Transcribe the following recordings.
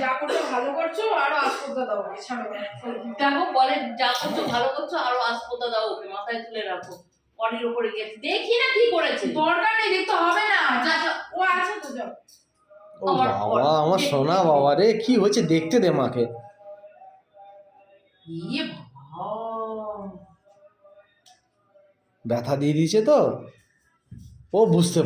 যা করছো ভালো করছো, আরো আসপদা দাও ওকে, ছাড়ো। দেখো বলে যা করছো ভালো করছো, আরো আসপদা দাও ওকে, মাথায় তুলে রাখো। অনেক উপরে গেছে, দেখি না কি করেছে। দরকার নেই, দেখতে হবে না, ও আছে তো যাও। ও বাবা, আমার সোনা বাবা রে, কি হয়েছে দেখতে দে মাকে। ইয়ে বাবা, ব্যথা দিয়ে দিয়েছে তো, ও বুঝতে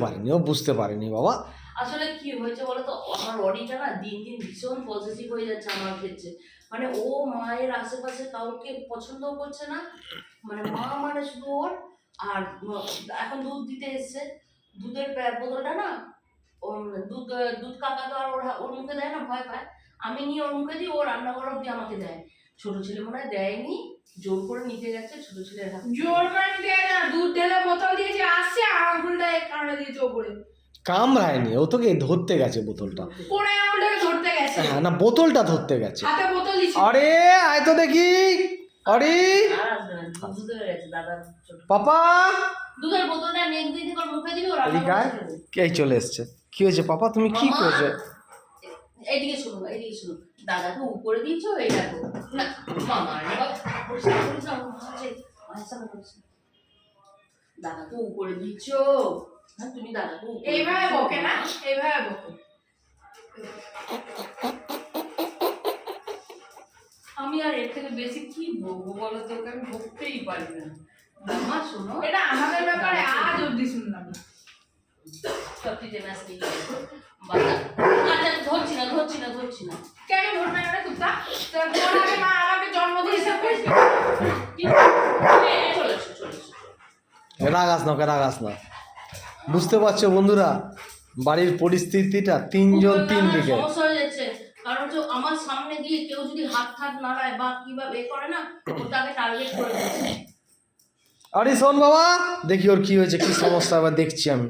পারেনি বাবা। আসলে কি হয়েছে বলতো, আমার অডিটা না দিন দিন ভীষণ পজিটিভ হয়ে যাচ্ছে আমার ক্ষেত্রে। মানে ও মায়ের আশেপাশে কাউকে পছন্দ করছে না, মানে মা মানে শুধু ওর। আর এখন দুধ দিতে এসছে, দুধের বোতলটা না, দুধ দুধ কাকা তো আর ওর মুখে দেয় না, ভয় পায়। আমি নিয়ে ওর মুখে দিই, ও রান্নাঘর অব্দি আমাকে দেয়। ছোট ছেলে মনে হয় দেয়নি, জোর করে নিতে গেছে ছোট ছেলের হাত। জোর করে নিতে না, দুধ ঢেলে বোতল দিয়েছে, আসছে আঙুলটা কামড়ে দিয়েছে ওপরে। কামড়ায়নি, ও তোকে ধরতে গেছে বোতলটা, কোনে আঙুলটাকে ধরতে গেছে। হ্যাঁ না, বোতলটা ধরতে গেছে। হাতে বোতল দিয়েছে। আরে আয় তো দেখি, আরে আর আসবে না, দুধ হয়ে গেছে দাদা। পাপা দুধের বোতলটা নেক দিয়ে করে মুখে দিবি, ওরা এদিকে আয়। কে চলে এসছে, কি হয়েছে পাপা, তুমি কি করেছো? এইদিকে শোনো, এইদিকে শোনো। দাদাকে উপরে দিয়েছো, এই দেখো না মামা, দাদাকে উপরে দিচ্ছো না, তুমি দাদাকে এইভাবে বকে না, এইভাবে বকে। আমি আর এর থেকে বেশি কি বলবো বলো তো, ওকে আমি বকতেই পারি না। মামা শোনো, এটা আমাদের ব্যাপারে আজ অব্দি শুনলাম না। সত্যি জেনাস নেই বাবা। আচ্ছা ধরছি না। কেন ধরবে না কুত্তা? তোর আগে মা আমাকে জন্ম দিয়েছে। চলে এসো। রাগাস না। বুঝতে পারছো বন্ধুরা, বাড়ির পরিস্থিতিটা তিনজন তিন দিকে। সমস্যা হয়ে যাচ্ছে, কারণ যে আমার সামনে দিয়ে কেউ যদি হাত নাড়ায় বা কিভাবে করে না, ওটাকে টার্গেট করে দিচ্ছে। আরে শোন বাবা, দেখি ওর কি হয়েছে, কি সমস্যা, আবার দেখছি আমি।